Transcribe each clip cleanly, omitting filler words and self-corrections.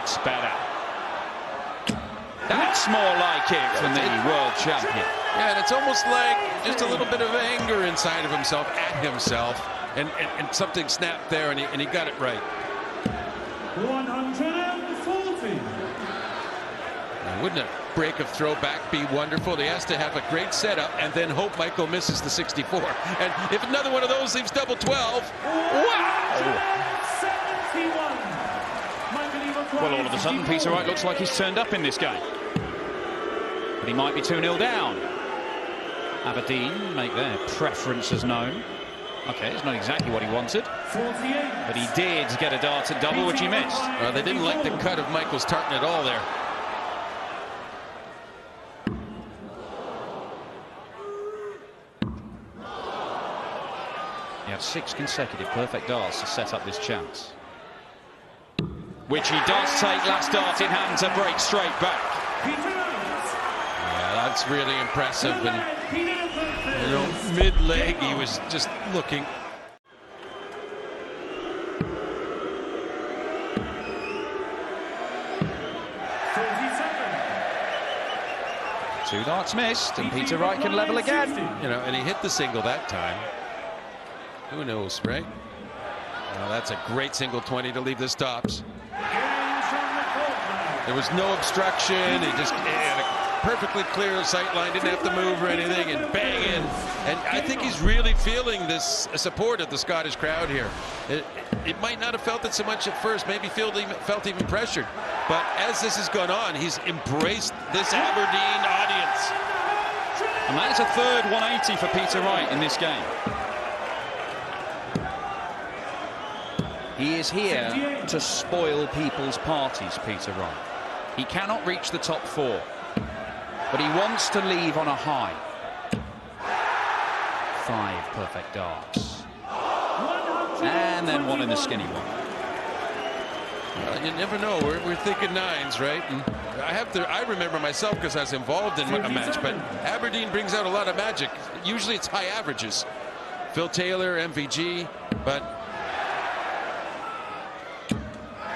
That's better. That's more like it from the world champion. Yeah, and it's almost like just a little bit of anger inside of himself at himself, and something snapped there, and he got it right. 140. Wouldn't a break of throwback be wonderful? He has to have a great setup and then hope Michael misses the 64. And if another one of those leaves double 12, wow! 71. Well, all of a sudden, Peter Wright looks like he's turned up in this game. But he might be 2-0 down. Aberdeen make their preferences known. Okay, it's not exactly what he wanted. 48. But he did get a dart at double, which he missed. Well, they didn't like the cut of Michael's tartan at all there. He had 6 consecutive perfect darts to set up this chance. Which he does take. Last dart in hand to break straight back. Yeah, that's really impressive. And, you know, mid-leg, he was just looking. Two darts missed, and Peter Wright can level again. You know, and he hit the single that time. Who knows, right? Well, that's a great single 20 to leave the stops. There was no obstruction. He just had a perfectly clear sight line, didn't have to move or anything, and bang in. And I think he's really feeling this support of the Scottish crowd here. It might not have felt it so much at first, maybe felt even pressured. But as this has gone on, he's embraced this Aberdeen audience. And that is a third 180 for Peter Wright in this game. He is here to spoil people's parties, Peter Wright. He cannot reach the top 4, but he wants to leave on a high. 5 perfect darts. And then one in the skinny one. Well, you never know. We're thinking 9s, right? And I remember myself because I was involved in a match, but Aberdeen brings out a lot of magic. Usually it's high averages. Phil Taylor, MVG, but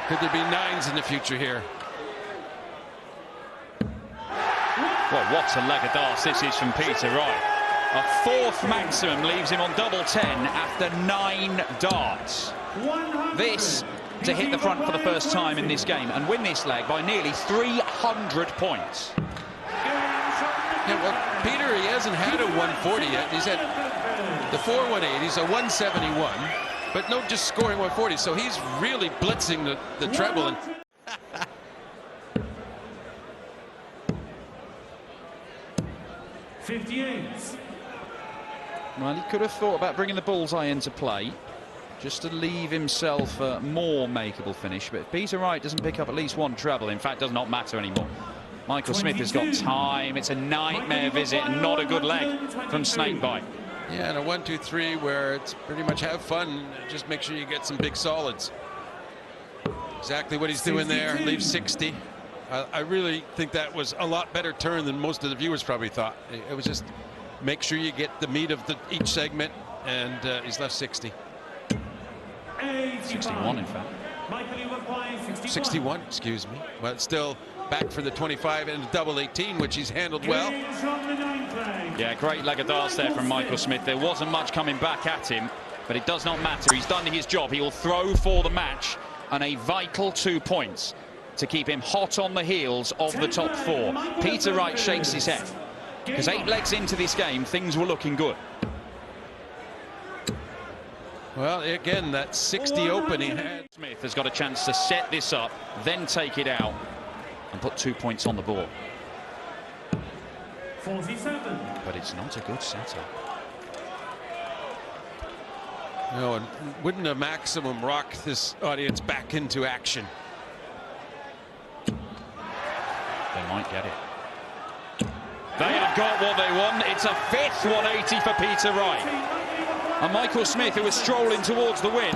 could there be 9s in the future here? Well, what a leg of darts this is from Peter Wright. A 4th maximum leaves him on double 10 after 9 darts. This to hit the front for the first time in this game and win this leg by nearly 300 points. Yeah, well, Peter, he hasn't had a 140 yet. He's had the 4 180s, a 171, but no just scoring 140. So he's really blitzing the treble. And 58. Well, he could have thought about bringing the bullseye into play just to leave himself a more makeable finish. But if Peter Wright doesn't pick up at least 1 treble, in fact, does not matter anymore. Michael Smith has got time. It's a nightmare visit and not a good leg from Snakebite. yeah, and a 1-2-3 where it's pretty much have fun. Just make sure you get some big solids. Exactly what he's doing there. Leaves 60. I really think that was a lot better turn than most of the viewers probably thought. It was just make sure you get the meat of each segment, and he's left 60. 61, in fact. 61, excuse me. But still back for the 25 and double 18, which he's handled well. Yeah, great leg of darts there from Michael Smith. There wasn't much coming back at him, but it does not matter. He's done his job. He will throw for the match, and a vital 2 points to keep him hot on the heels of the top 4. Peter Wright shakes his head, because 8 legs into this game, things were looking good. Well, again, that 60 opening. Smith has got a chance to set this up, then take it out, and put 2 points on the board. 47. But it's not a good setup. No, and wouldn't a maximum rock this audience back into action? They might get it. They have got what they want. It's a 5th 180 for Peter Wright. And Michael Smith, who was strolling towards the win,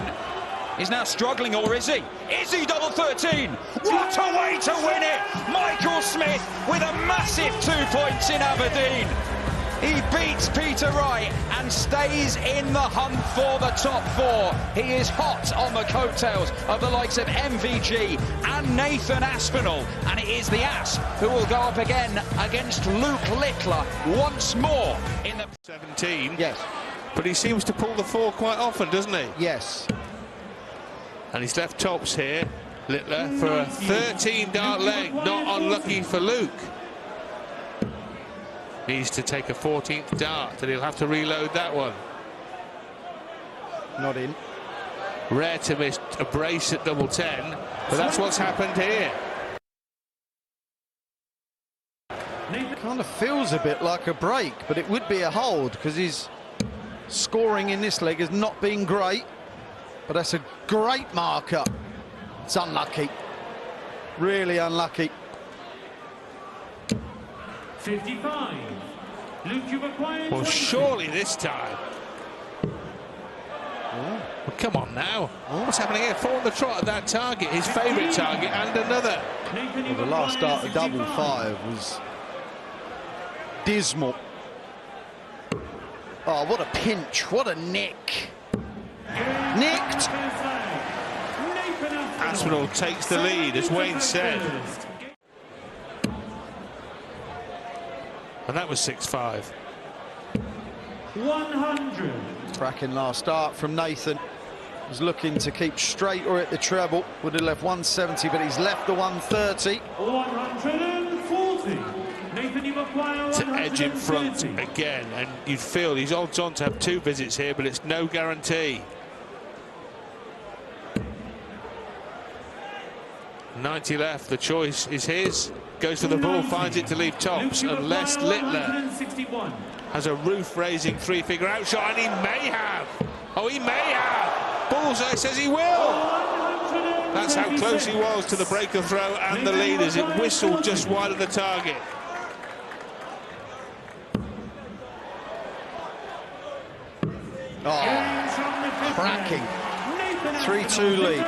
is now struggling, or is he? Is he double 13? What a way to win it! Michael Smith with a massive 2 points in Aberdeen. He beats Peter Wright and stays in the hunt for the top four. He is hot on the coattails of the likes of MVG and Nathan Aspinall. And it is the Asp who will go up again against Luke Littler once more in the 17. Yes. But he seems to pull the four quite often, doesn't he? Yes. And he's left tops here, Littler, for a 13-dart leg. Not unlucky for Luke. Needs to take a 14th dart, and he'll have to reload that one. Not in. Rare to miss a brace at double 10, but that's what's happened here. Kind of feels a bit like a break, but it would be a hold because his scoring in this leg has not been great. But that's a great marker. It's unlucky. Really unlucky. 55. Luke, you've acquired Well, 20. surely this time. Well, come on now. What's happening here? Four on the trot at that target, his favourite target, and another. Nathan, Well, you've the last acquired start of double 65. five was dismal. Oh, what a pinch. What a nick. Nicked. Aspinall takes the lead, as Wayne said. And that was 6-5. 100. Cracking last start from Nathan. Was looking to keep straight or at the treble. Would have left 170, but he's left the 130. 140. Nathan, you've acquired To edge in front 130. again, and you'd feel he's odds on to have 2 visits here, but it's no guarantee. 90 left, the choice is his. Goes for the ball, finds it to leave tops, Luke, you've unless acquired Littler 161. has a roof-raising 3-figure outshot, and he may have. Oh, he may have. Bullseye says he will. That's how close he was to the breaker throw and the lead as it whistled just wide of the target. Oh, cracking. 3-2 lead.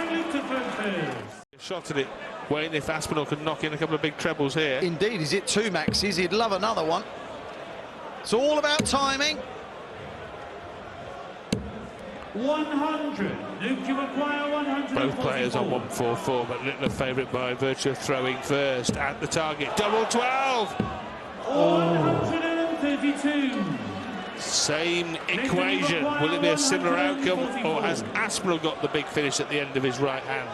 Shot at it, Wayne, if Aspinall could knock in a couple of big trebles here. Indeed, he's hit 2 maxes. He'd love another one. It's all about timing. 100. Luke, you acquire 100. Both players on 144, but Littler favourite by virtue of throwing first at the target. Double 12. 132. Same equation. Will it be a similar outcome, or has Aspinall got the big finish at the end of his right hand?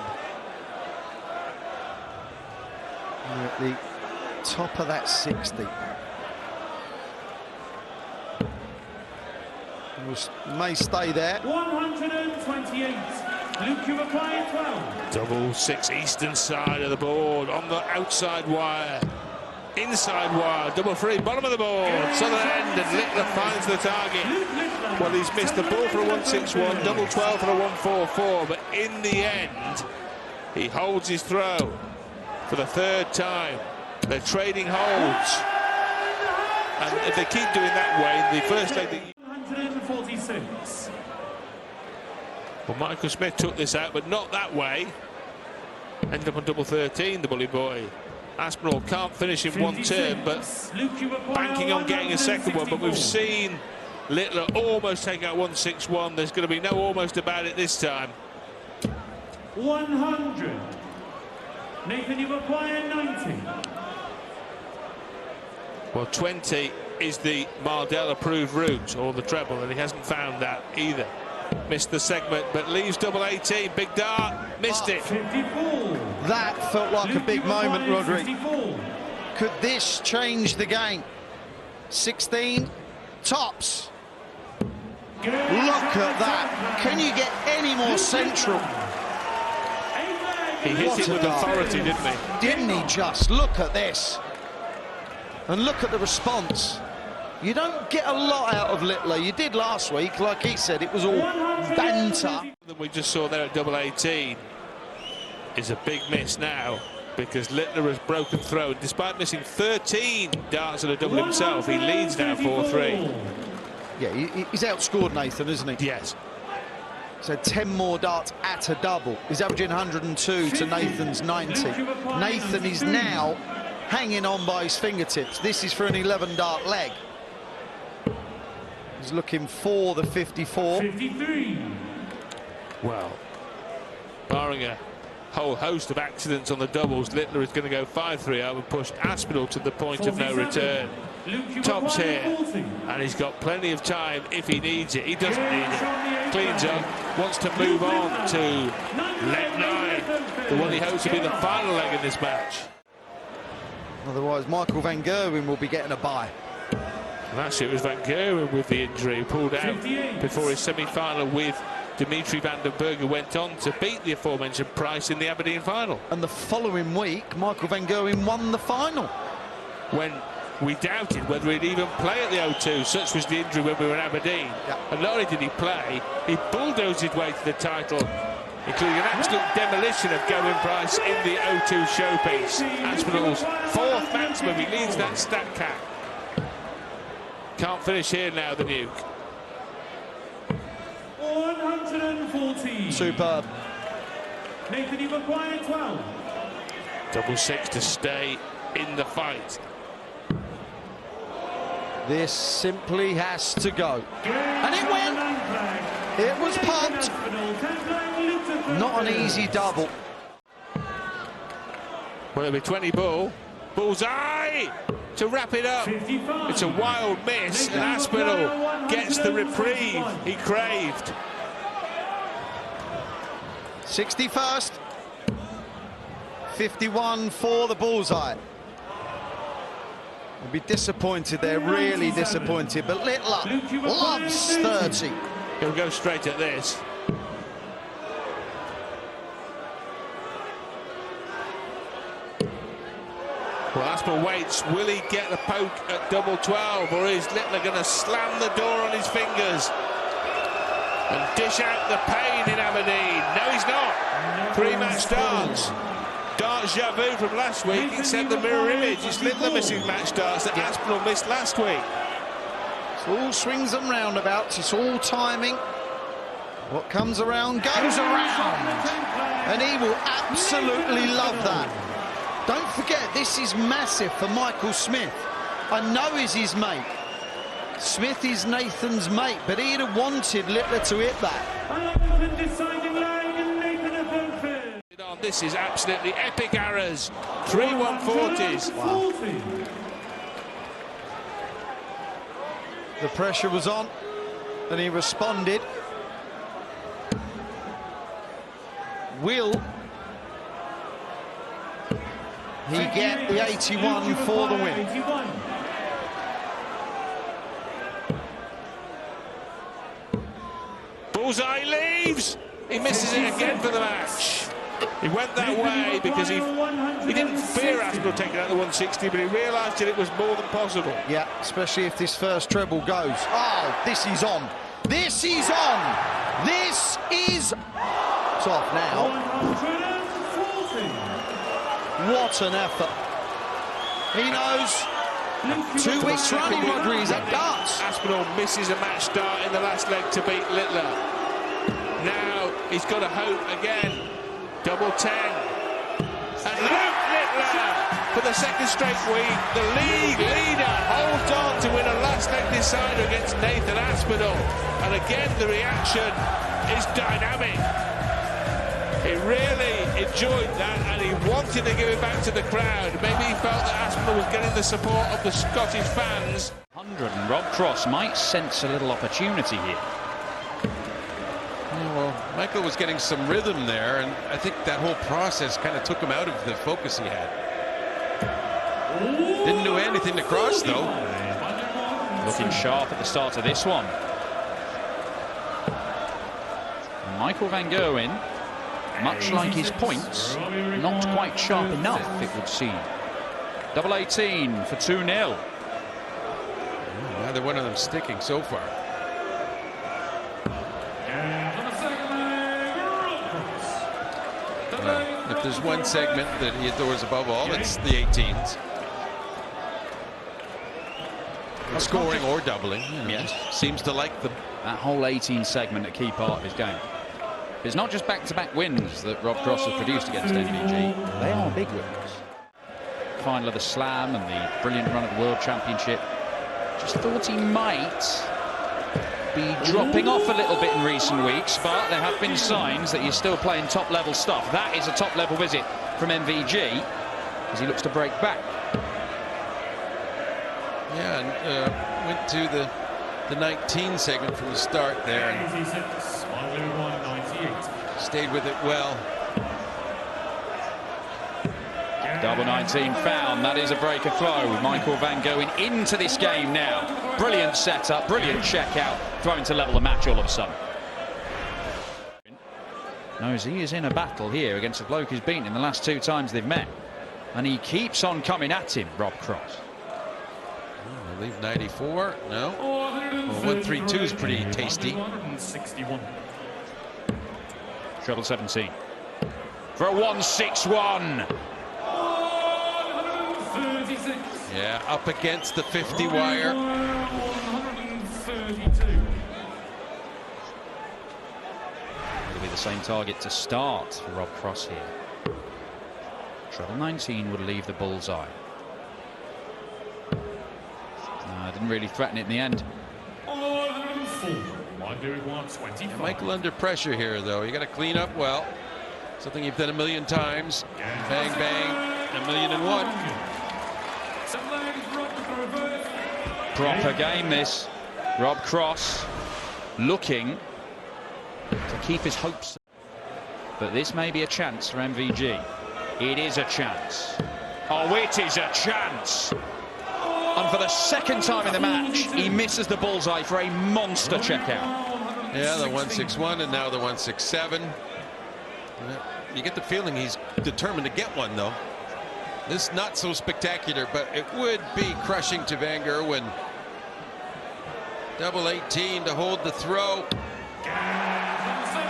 We're at the top of that 60. May stay there. 128. Luke, you acquired 12. Double 6 eastern side of the board on the outside wire. Inside wire, double 3, bottom of the board, southern end, and Littler finds the target. Well, he's missed the ball for a 161, double 12 for a 144, but in the end, he holds his throw for the 3rd time. They're trading holds, and if they keep doing that way, the first leg. 146. Well, Michael Smith took this out, but not that way. Ended up on double 13, the bully boy. Aspinall can't finish in 1 turn, but banking on getting a second one. But we've seen Littler almost take out 161. There's going to be no almost about it this time. 100. Nathan, you've acquired 90. Well, 20 is the Mardell approved route, or the treble, and he hasn't found that either. Missed the segment, but leaves double 18. Big dart, missed it. 54. That felt like a big moment, Rodri. 54. Could this change the game? 16 tops. Look at that. Can you get any more central? He hit What it a with dart. authority, didn't he? Didn't he just? Look at this. And look at the response. You don't get a lot out of Littler. You did last week, like he said, it was all banter. That we just saw there at double 18 is a big miss now, because Littler has broken throw. Despite missing 13 darts at a double himself, he leads now 4-3. Yeah, he's outscored Nathan, isn't he? Yes. So 10 more darts at a double. He's averaging 102 to Nathan's 90. Nathan is now hanging on by his fingertips. This is for an 11-dart leg. He's looking for the 54. 53. Well, barring a whole host of accidents on the doubles, Littler is going to go 5-3 up and push Aspinall to the point of no return. Tops here, and he's got plenty of time if he needs it. He doesn't need it. Cleans up, wants to move on to leg 9, the one he hopes to be the final leg in this match. Otherwise, Michael van Gerwen will be getting a bye. Last year it was Van Gerwen with the injury, who pulled out before his semi-final with Dimitri van den Berg, who went on to beat the aforementioned Price in the Aberdeen final. And the following week, Michael van Gerwen won the final. When we doubted whether he'd even play at the O2, such was the injury when we were in Aberdeen. Yeah. And not only did he play, he bulldozed his way to the title, including an absolute demolition of Gerwyn Price in the O2 showpiece. Aspinall's 4th maximum, he leads that stat cap. Can't finish here now, the Nuke. 114. Superb. Nathan, you've acquired 12. Double 6 to stay in the fight. This simply has to go. And it went. It was pumped. Not an easy double. Well, it'll be 20 ball. Bullseye to wrap it up. 55. It's a wild miss, and Aspinall gets the reprieve he craved. 61st. 51 for the bullseye. We'll be disappointed there, really disappointed. But Littler loves 30. He'll go straight at this. Well, Aspinall waits. Will he get the poke at double 12, or is Littler going to slam the door on his fingers and dish out the pain in Aberdeen? No, he's not. 3-match darts. Darts Javu from last week, except the mirror image. It's Littler missing match darts that Aspinall missed last week. It's all swings and roundabouts. It's all timing. What comes around goes around. And he will absolutely love that. Don't forget, this is massive for Michael Smith. I know he's his mate. Smith is Nathan's mate, but he'd have wanted Littler to hit that. Deciding line, and Nathan at Humphries. This is absolutely epic arrows. 3 140s. Wow. The pressure was on, and he responded. Will he get the 81 for the win? 81. Bullseye leaves. He misses it again for the match. He went that way because he didn't fear Aspinall taking out the 160, but he realised that it was more than possible. Yeah, especially if this first treble goes. Oh, this is on. This is on. This is... It's off now. 140. What an effort. He knows. 2 weeks running, Rodri, he's at darts. Aspinall misses a match start in the last leg to beat Littler. Now he's got to hope again. Double 10. And Luke Littler, for the 2nd straight week, the league leader holds on to win a last leg decider against Nathan Aspinall. And again, the reaction is dynamic. He really enjoyed that, and he wanted to give it back to the crowd. Maybe he felt that Aspinall was getting the support of the Scottish fans. 100, and Rob Cross might sense a little opportunity here. Well, Michael was getting some rhythm there, and I think that whole process kind of took him out of the focus he had. Didn't do anything to Cross, though. Looking sharp at the start of this one. Michael van Gerwen, much like his points, not quite sharp enough, it would seem. Double 18 for 2-0. Neither one of them sticking so far. If there's one segment that he adores above all, it's the 18s. Scoring or doubling. You know, Yes. Seems to like them. That whole 18 segment, a key part of his game. It's not just back-to-back wins that Rob Cross has produced against MVG. They are big wins. Final of the Slam and the brilliant run at the World Championship. Just thought he might be dropping off a little bit in recent weeks, but there have been signs that he's still playing top-level stuff. That is a top-level visit from MVG as he looks to break back. Yeah, and went to the 19 segment from the start there and stayed with it well. Double 19 found. That is a break of flow. Michael Van Gerwen into this game now. Brilliant setup, brilliant check out, throwing to level the match all of a sudden. Knows he is in a battle here against a bloke who's beaten in the last 2 times they've met. And he keeps on coming at him, Rob Cross. I believe 94. No. Well, 132 is pretty tasty. Treble 17. For a 161. Yeah, up against the 50 wire. It'll be the same target to start for Rob Cross here. Treble 19 would leave the bullseye. No, didn't really threaten it in the end. Yeah, Michael under pressure here, though. You got to clean up well. Something you've done a million times. Bang, bang, 1,000,001. Proper game this. Rob Cross looking to keep his hopes. But this may be a chance for MVG. It is a chance. Oh, it is a chance. And for the second time in the match, he misses the bullseye for a monster checkout. Yeah, the 161 and now the 167. You get the feeling he's determined to get one, though. This not so spectacular, but it would be crushing to Van Gerwen. Double 18 to hold the throw.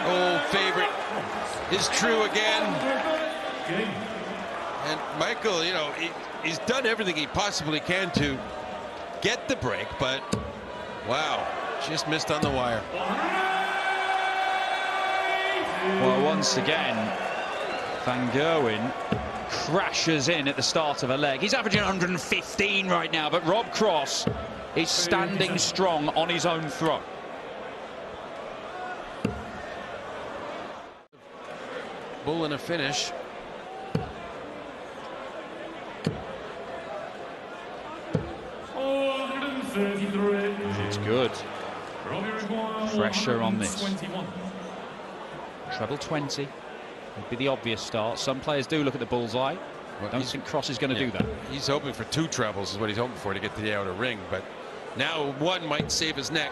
Old favorite is true again. And Michael, you know, he's done everything he possibly can to get the break, but wow, just missed on the wire. Well, once again, Van Gerwen crashes in at the start of a leg. He's averaging 115 right now, but Rob Cross is standing strong on his own throw. Bull in a finish. It's good. Pressure on this. Treble 20 would be the obvious start. Some players do look at the bullseye. I don't think Cross is going to do that. He's hoping for 2 trebles is what he's hoping for to get to the outer ring, but now 1 might save his neck.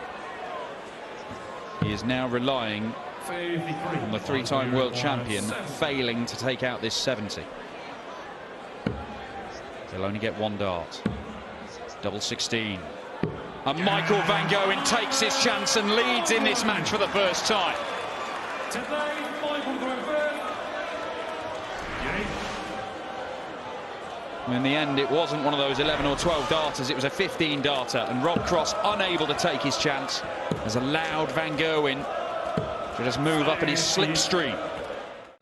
He is now relying on the 3-time world champion failing to take out this 70. They'll only get 1 dart. Double 16. And Michael Van Gerwen takes his chance and leads in this match for the first time. In the end, it wasn't one of those 11 or 12 darters, it was a 15 darter, and Rob Cross, unable to take his chance, has allowed Van Gerwen to just move up in his slipstream.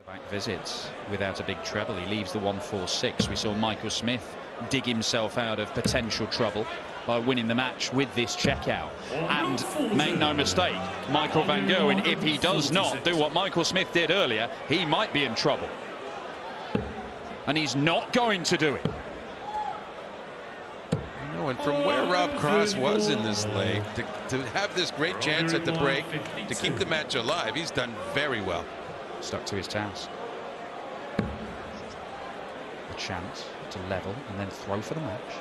Back visits without a big treble. He leaves the 146. We saw Michael Smith dig himself out of potential trouble by winning the match with this checkout. And make no mistake, Michael Van Gerwen, if he does not do what Michael Smith did earlier, he might be in trouble. And he's not going to do it. No, and from where Rob Cross was in this leg, to have this great chance at the break, to keep the match alive, he's done very well. Stuck to his task. A chance to level and then throw for the match.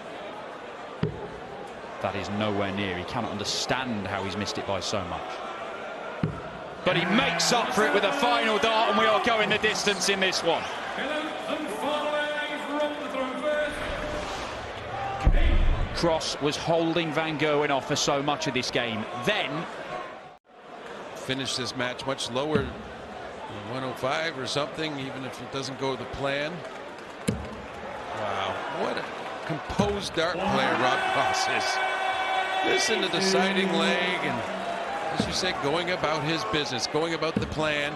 That is nowhere near. He cannot understand how he's missed it by so much. But he makes up for it with a final dart, and we are going the distance in this one. Cross was holding Van Gerwen off for so much of this game. Then finish this match much lower, 105 or something, even if it doesn't go to plan. Wow, what a composed dart player Rob Cross is. Listen to the deciding leg, and as you said, going about his business, going about the plan.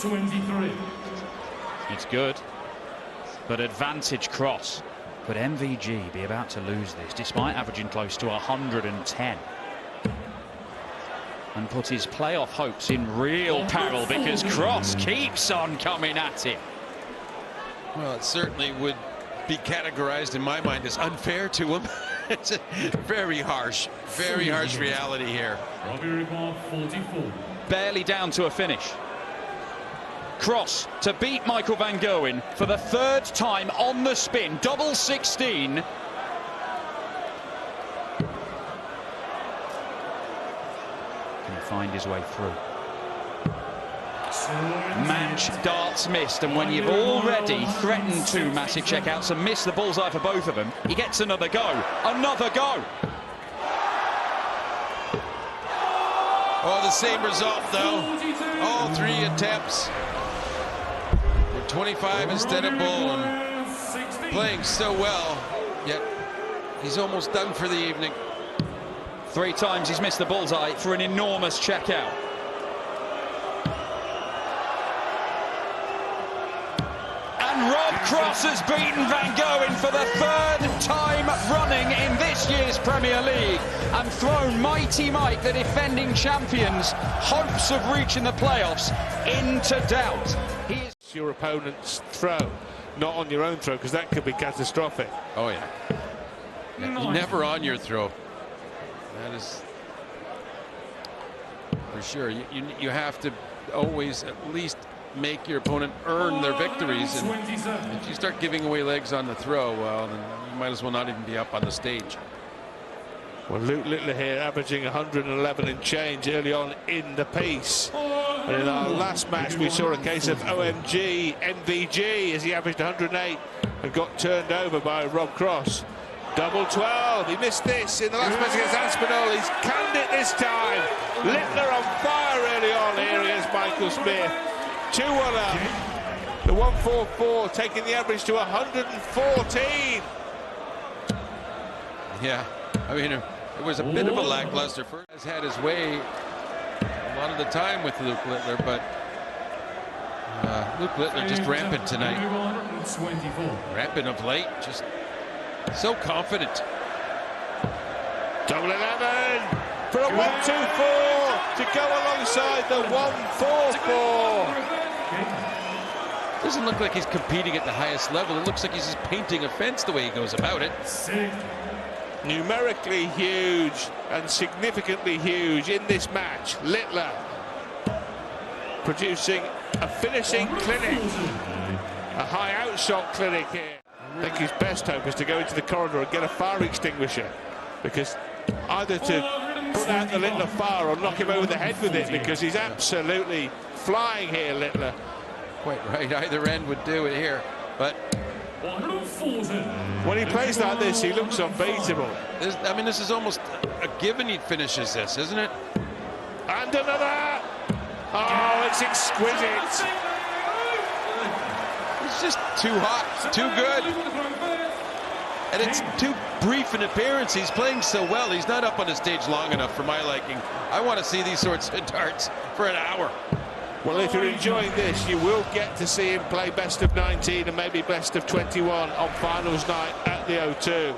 23. It's good, but advantage Cross. Could MVG be about to lose this, despite averaging close to 110? And put his playoff hopes in real peril because Cross keeps on coming at him. Well, it certainly would be categorized in my mind as unfair to him. It's a very harsh reality here. Barely down to a finish. Cross to beat Michael van Gerwen for the 3rd time on the spin. Double 16. Can he find his way through? Match darts missed, and when you've already threatened 2 massive checkouts and missed the bullseye for both of them, he gets another go. Another go. Oh, the same result though. All 3 attempts were 25 instead of bull, and playing so well, yet he's almost done for the evening. 3 times he's missed the bullseye for an enormous checkout. And Rob Cross has beaten Van Gerwen for the 3rd time running in this year's Premier League and thrown Mighty Mike, the defending champions, hopes of reaching the playoffs into doubt. He is your opponent's throw, not on your own throw, because that could be catastrophic. Oh yeah. Never on your throw. That is for sure. You have to always at least make your opponent earn their victories, and if you start giving away legs on the throw, well, then you might as well not even be up on the stage. Well, Luke Littler here averaging 111 and change early on in the piece. And in our last match we saw a case of OMG MVG as he averaged 108 and got turned over by Rob Cross. Double 12. He missed this in the last match against Aspinall. He's canned it this time. Littler on fire early on here against Michael Smith. 2-1 up. The 144 taking the average to 114. Yeah, I mean, it was a bit of a lackluster first. Has had his way a lot of the time with Luke Littler, but Luke Littler just rampant tonight. Rampant of late, just so confident. Double 11 for a 1-2-4 to go alongside the 1-4-4. Doesn't look like he's competing at the highest level. It looks like he's just painting a fence the way he goes about it. Numerically huge and significantly huge in this match. Littler producing a finishing clinic, a high outshot clinic here. I think his best hope is to go into the corridor and get a fire extinguisher, because either to put out the Littler fire or knock him over the head with it, because he's absolutely flying here, Littler. Quite right, either end would do it here, but when he plays like this, he looks unbeatable. I mean, this is almost a given he finishes this, isn't it? And another! Oh, it's exquisite. It's just too hot, too good. And it's too brief an appearance. He's playing so well. He's not up on the stage long enough for my liking. I want to see these sorts of darts for an hour. Well, if you're enjoying this, you will get to see him play best of 19 and maybe best of 21 on finals night at the O2.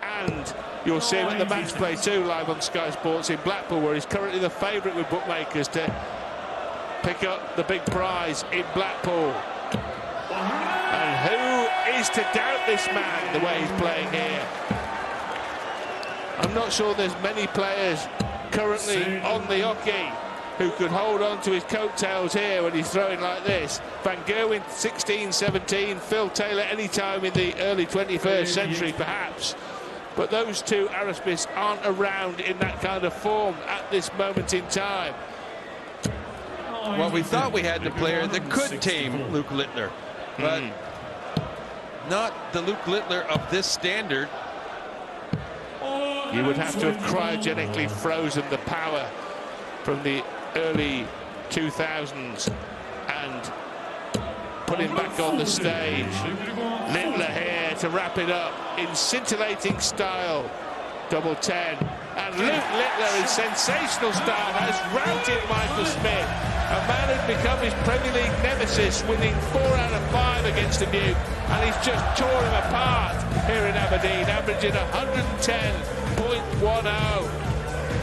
And you'll see him at the match play too, live on Sky Sports in Blackpool, where he's currently the favourite with bookmakers to pick up the big prize in Blackpool. And who is to doubt this man the way he's playing here? I'm not sure there's many players currently on the hockey who could hold on to his coattails here when he's throwing like this. Van Gerwen 16-17, Phil Taylor anytime in the early 21st century perhaps. But those two Aerosmiths aren't around in that kind of form at this moment in time. Well, we thought we had the player that could tame Luke Littler, but not the Luke Littler of this standard. You would have to have cryogenically frozen the power from the early 2000s and put him back on the stage. Littler here to wrap it up in scintillating style. Double 10. And Luke Littler in sensational style has routed Michael Smith, a man who's become his Premier League nemesis, winning 4 out of 5 against Dubuque, and he's just torn him apart. here in Aberdeen, averaging 110.10.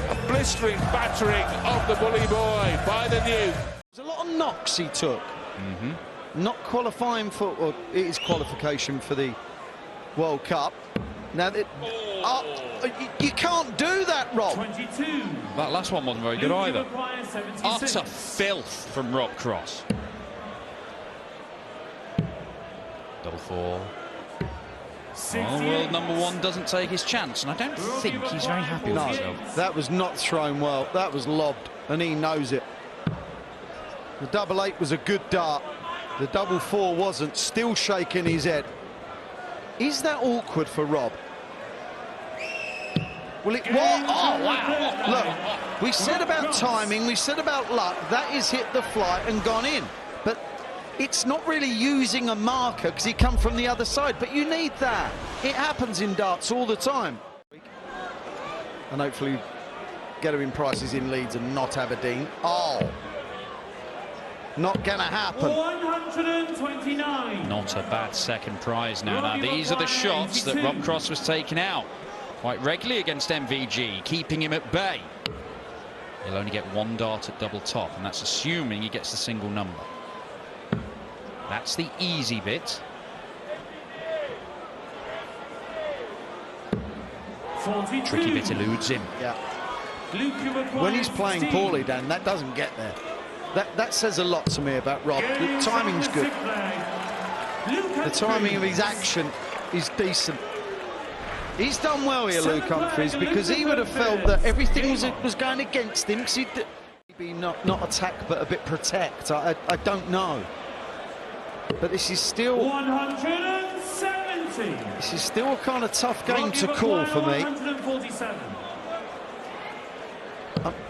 A blistering battering of the bully boy by the new. There's a lot of knocks he took. Not qualifying for, or it is qualification for the World Cup. Now, you can't do that, Rob. 22. That last one wasn't very good either. 76. Utter filth from Rob Cross. Double four. Oh, world number one doesn't take his chance, and I don't think he's very happy with himself. That was not thrown well. That was lobbed, and he knows it. The double eight was a good dart. The double four wasn't. Still shaking his head. Is that awkward for Rob? Well, it was. Oh, wow. Look, we said about timing, we said about luck. That is hit the flight and gone in. But it's not really using a marker because he come from the other side. But you need that. It happens in darts all the time. And hopefully Gerwyn Price is in Leeds and not Aberdeen. Oh. Not going to happen. 129. Not a bad second prize now. Now, these are the shots that Rob Cross was taking out quite regularly against MVG, keeping him at bay. He'll only get one dart at double top, and that's assuming he gets the single number. That's the easy bit. 42. Tricky bit eludes him. Yeah. When he's playing poorly, Dan, that doesn't get there. That says a lot to me about Rob. The timing's good. The timing of his action is decent. He's done well here, Luke Humphries, because he would have felt that everything was going against him. Because he'd maybe not attack, but a bit protect. I don't know. But this is still 170. This is still a kind of tough game to call for me. 147.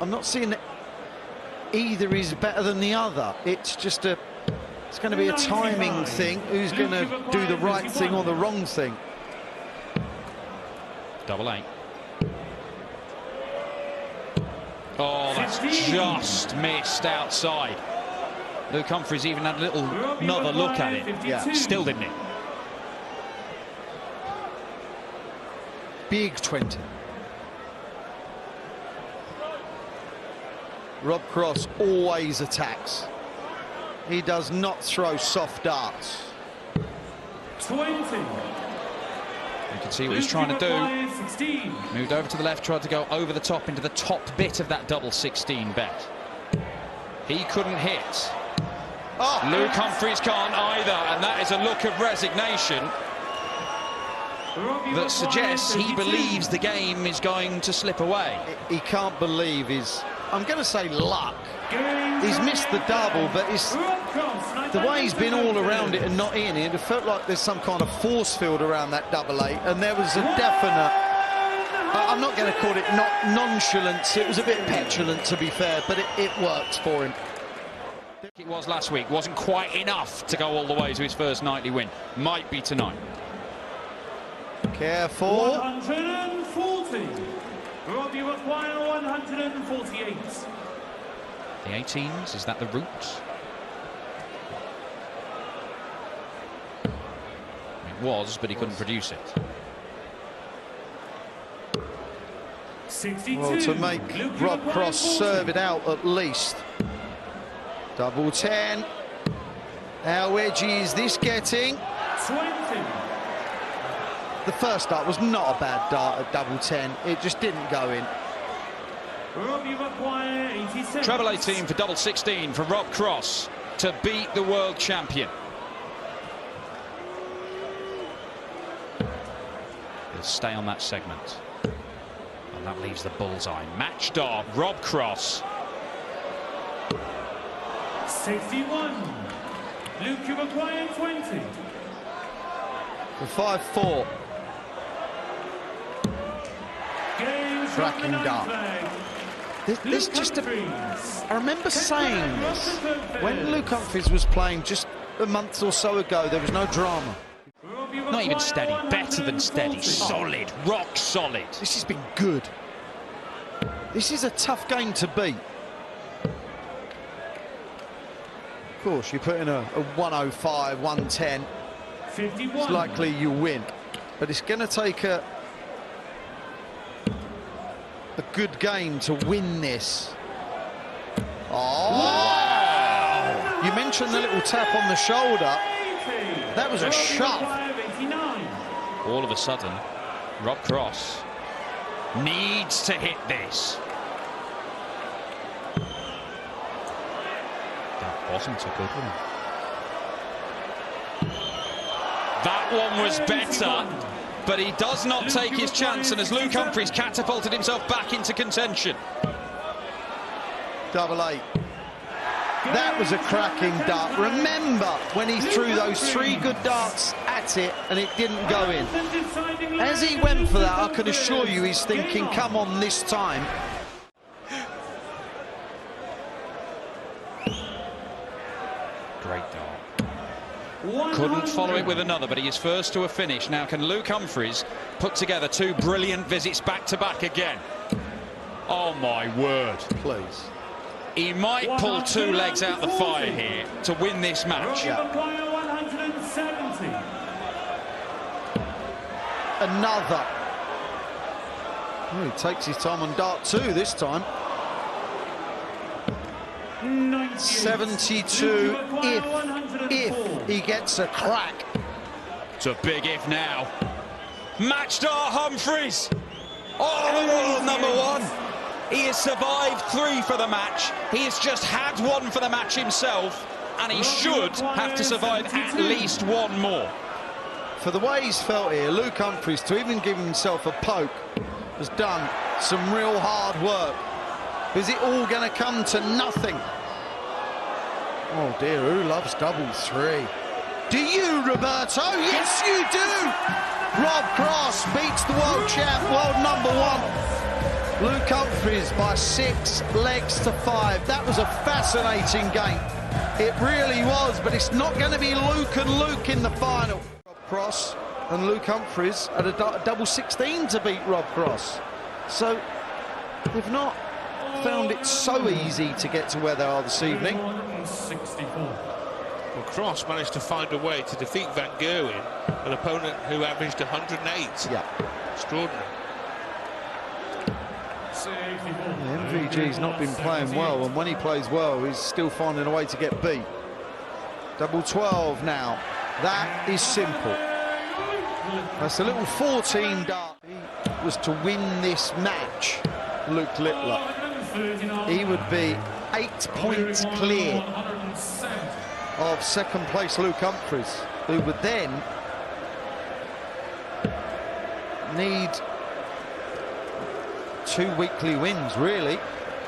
I'm not seeing that either is better than the other. It's just it's going to be a timing thing. Who's going to do the right thing or the wrong thing? Double eight. Oh, that's just missed outside. Luke Humphries even had another look at it. Yeah. Still didn't hit. Big 20. Rob Cross always attacks. He does not throw soft darts. 20. You can see what he's trying to do. 16. Moved over to the left, tried to go over the top into the top bit of that double 16 bet. He couldn't hit. Oh. Luke Humphries can't either, and that is a look of resignation that suggests he believes the game is going to slip away. He can't believe his, I'm going to say, luck. He's missed the double, but the way he's been all around it and not in it, it felt like there's some kind of force field around that double eight, and there was a definite, I'm not going to call it nonchalance, it was a bit petulant to be fair, but it worked for him. It was last week, wasn't quite enough to go all the way to his first nightly win. Might be tonight. Careful. 140. Rob, you acquire 148. The 18s, is that the route? It was, but he couldn't produce it. 62. Well, to make Rob Cross serve it out at least. Double 10. How edgy is this getting? 20. The first dart was not a bad dart at double 10. It just didn't go in. Rob, you acquire 87. Treble 18 for double 16 for Rob Cross to beat the world champion. He'll stay on that segment. And that leaves the bullseye. Match dart, Rob Cross. 61. Luke, you acquire 20. The 5-4. Cracking dart. There's just a, I remember saying this when Luke Humphries was playing just a month or so ago. There was no drama. Not even steady, better than steady, solid, rock solid. This has been good. This is a tough game to beat. Of course, you put in a 105, 110. 51. It's likely you win. but it's going to take a good game to win this. Oh! Wow. You mentioned the little tap on the shoulder. That was a shove. All of a sudden, Rob Cross needs to hit this. That wasn't a good one. That one was better, but he does not take his chance, and as Luke Humphries catapulted himself back into contention. Double 8. That was a cracking dart. Remember when he threw those 3 good darts at it and it didn't go in? As he went for that, I can assure you he's thinking, come on this time. Great dart. Couldn't follow it with another, but he is first to a finish. Now can Luke Humphries put together 2 brilliant visits back to back again? Oh my word. Please. He might pull 2 legs out the fire here to win this match. Yeah. Another. Oh, he takes his time on dart 2 this time. 72 if he gets a crack. It's a big if now. Match star Humphries. Oh, number 1. He has survived 3 for the match. He has just had 1 for the match himself, and he should have to survive at least 1 more. For the way he's felt here, Luke Humphries, to even give himself a poke, has done some real hard work. Is it all going to come to nothing? Oh dear, who loves double 3? Do you, Roberto? Yes, you do! Rob Cross beats the world champ, world number 1. Luke Humphries by 6 legs to 5. That was a fascinating game. It really was, but it's not going to be Luke and Luke in the final. Rob Cross and Luke Humphries at a double 16 to beat Rob Cross. So they've not found it so easy to get to where they are this evening. Well, Cross managed to find a way to defeat Van Gerwen, an opponent who averaged 108. Yeah. Extraordinary. MVG's not been playing well, and when he plays well, he's still finding a way to get beat. Double 12 now. That is simple. That's a little 14 dart. He was to win this match, Luke Littler. He would be 8 points clear of second place Luke Humphries, who would then need 2 weekly wins, really,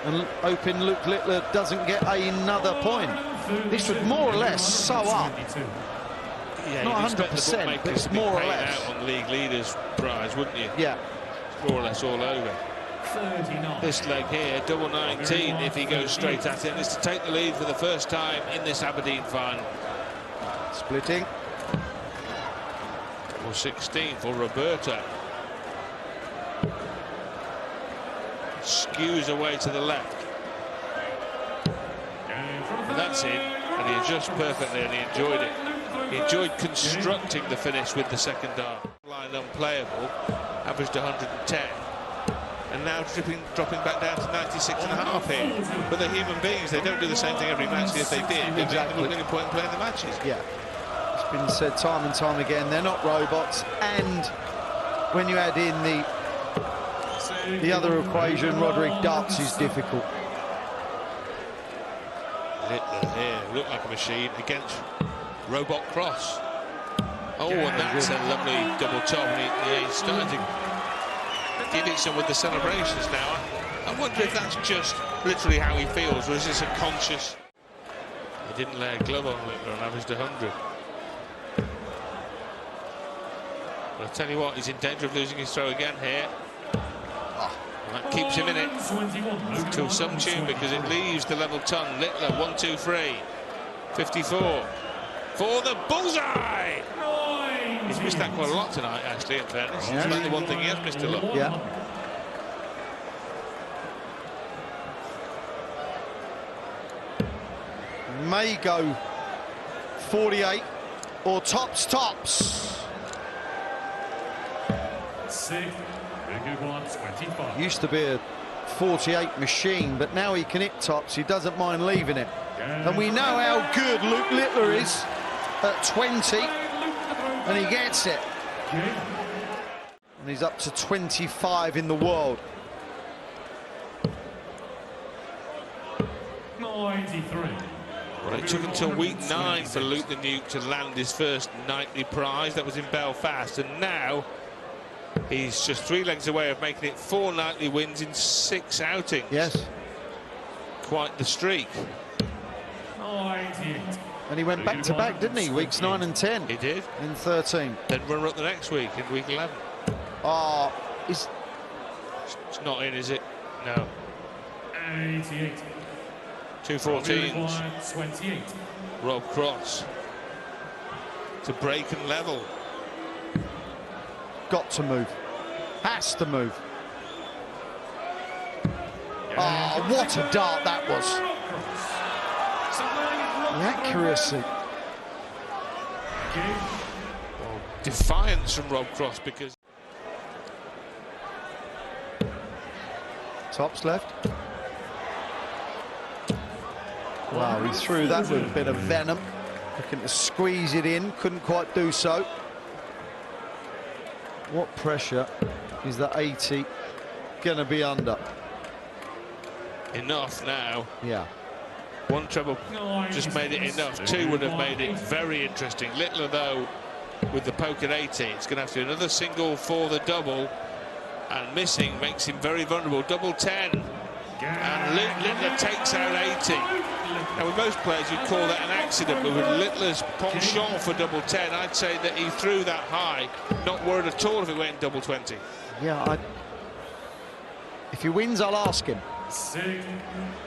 and hoping Luke Littler doesn't get another point. This would more or less sew up. Yeah, not 100%, but it's more or less. Out on the league leaders prize, wouldn't you? Yeah. It's more or less all over. 39. This leg here, double 19, if he goes straight at it, is to take the lead for the first time in this Aberdeen final. Splitting. Or 16 for Roberto. Skews away to the left. And that's it. And he adjusts perfectly, and he enjoyed it. He enjoyed constructing the finish with the second dart. Line unplayable, averaged 110. And now dropping back down to 96.5 here. But they're human beings. They don't do the same thing every match. If they did, exactly, there wouldn't be any point in playing the matches. Yeah. It's been said time and time again, they're not robots. And when you add in the other equation, Roderick darts is difficult. Littler here looked like a machine against Robot Cross. Oh, and that's a lovely double top. And he's starting to give it some with the celebrations now. I wonder if that's just literally how he feels, or is this a conscious? He didn't lay a glove on Littler and averaged 100. But I'll tell you what, he's in danger of losing his throw again here. And that keeps him in it to some tune, because it leaves the level ton. Littler 1-2-3, 54 for the bullseye. He's missed that quite a lot tonight, actually, in fairness. It's like the one thing he has missed a lot. Yeah. May go 48 or tops. Sixth, wicket one, 25. Used to be a 48 machine, but now he can hit tops. He doesn't mind leaving it. And we know how good Luke Littler is at 20, and he gets it. And he's up to 25 in the world. 93. Well, it took until week 9 for Luke the Nuke to land his first nightly prize. That was in Belfast, and now he's just 3 legs away of making it 4 nightly wins in 6 outings. Yes. Quite the streak. 98. And he went back to back, didn't he? Weeks 9 and 10. He did. In 13. Then runner up the next week in week 11. Oh, It's not in, is it? No. 88. 214s. 28. Rob Cross to break and level. got to move. Has to move. Oh, what a dart that was. The accuracy. Defiance from Rob Cross, because Tops left. Wow, he threw that with a bit of venom. Looking to squeeze it in, couldn't quite do so. What pressure is that 80 going to be under? enough now. Yeah. One treble just made it enough. Two would have made it very interesting. Littler, though, with the poke at 80, it's going to have to do another single for the double, and missing makes him very vulnerable. Double 10, and Littler takes out 80. Now, with most players, you'd call that an accident, but with Littler's penchant for double 10, I'd say that he threw that high, not worried at all if it went double 20. Yeah, if he wins, I'll ask him.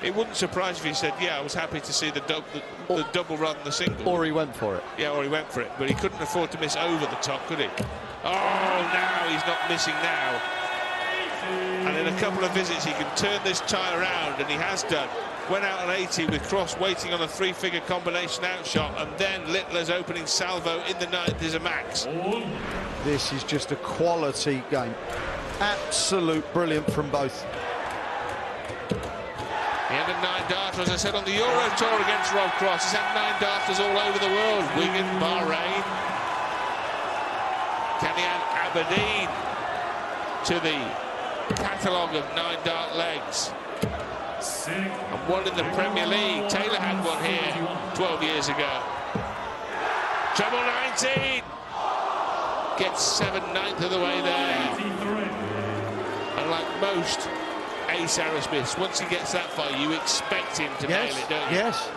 It wouldn't surprise if he said, yeah, I was happy to see the double rather than the single. Or he went for it. Yeah, or he went for it, but he couldn't afford to miss over the top, could he? Oh, now he's not missing now. And in a couple of visits, he can turn this tie around, and he has done. Went out on 80 with Cross waiting on a three-figure combination outshot, and then Littler's opening salvo in the ninth is a max. This is just a quality game. Absolute brilliant from both. He had a 9-darter, as I said, on the Euro Tour against Rob Cross. He's had 9 darters all over the world. Wigan, Bahrain. Can he add Aberdeen to the catalogue of 9-dart legs? And one in the Premier League. Taylor had one here 12 years ago. Treble 19. Gets 7/9 of the way there. And like most ace Aerosmiths, once he gets that far, you expect him to nail it, don't you? Yes.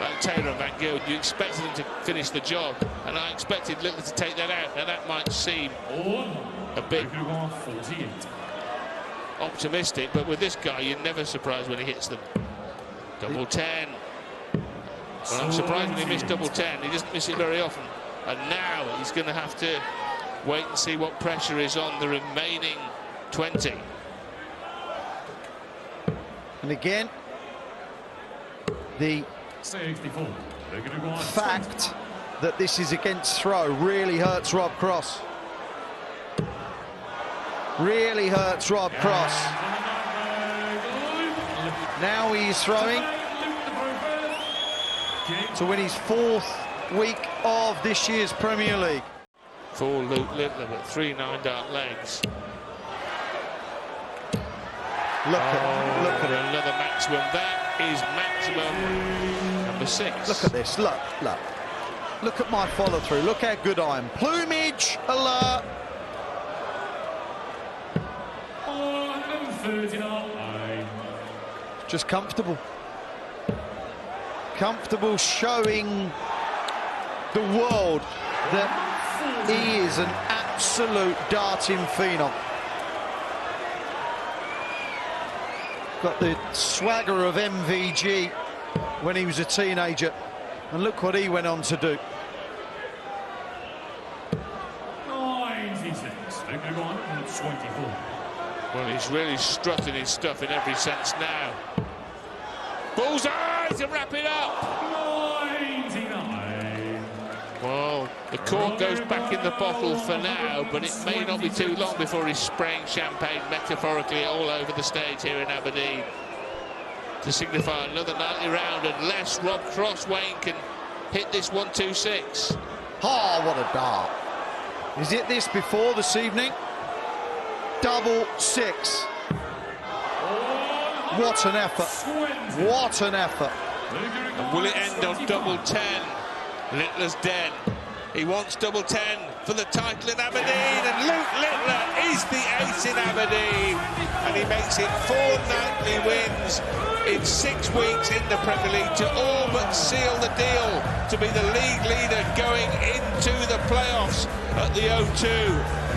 Like Taylor and Van Gogh, you expected him to finish the job, and I expected Littler to take that out. Now that might seem a bit optimistic, but with this guy, you're never surprised when he hits them. Double 10. Well, I'm surprised when he missed double 10. He doesn't miss it very often. And now he's going to have to wait and see what pressure is on the remaining 20. And again, the fact that this is against throw really hurts Rob Cross. Really hurts Rob Cross. Now he's throwing to win his 4th week of this year's Premier League. For Luke Littler, but 3 9-dart legs. Look at it. Another maximum. That is maximum number 6. Look at this. Look. Look at my follow through. Look how good I am. Plumage alert. Just comfortable. Comfortable, showing the world that he is an absolute darting phenom. Got the swagger of MVG when he was a teenager, and look what he went on to do. 96. 24. Well, he's really strutting his stuff in every sense now. Bullseye to wrap it up. 99. Well, The cork goes back in the bottle for now, but it may not be too long before he's spraying champagne metaphorically all over the stage here in Aberdeen to signify another nightly round, unless Rob Crosswain can hit this 1-2-6. Oh, what a dart. Is it this before this evening? Double six. What an effort. What an effort. And will it end on double 10? Littler's dead. He wants double 10 for the title in Aberdeen, and Luke Littler is the ace in Aberdeen, and he makes it 4 nightly wins in 6 weeks in the Premier League to all but seal the deal to be the league leader going into the playoffs at the O2.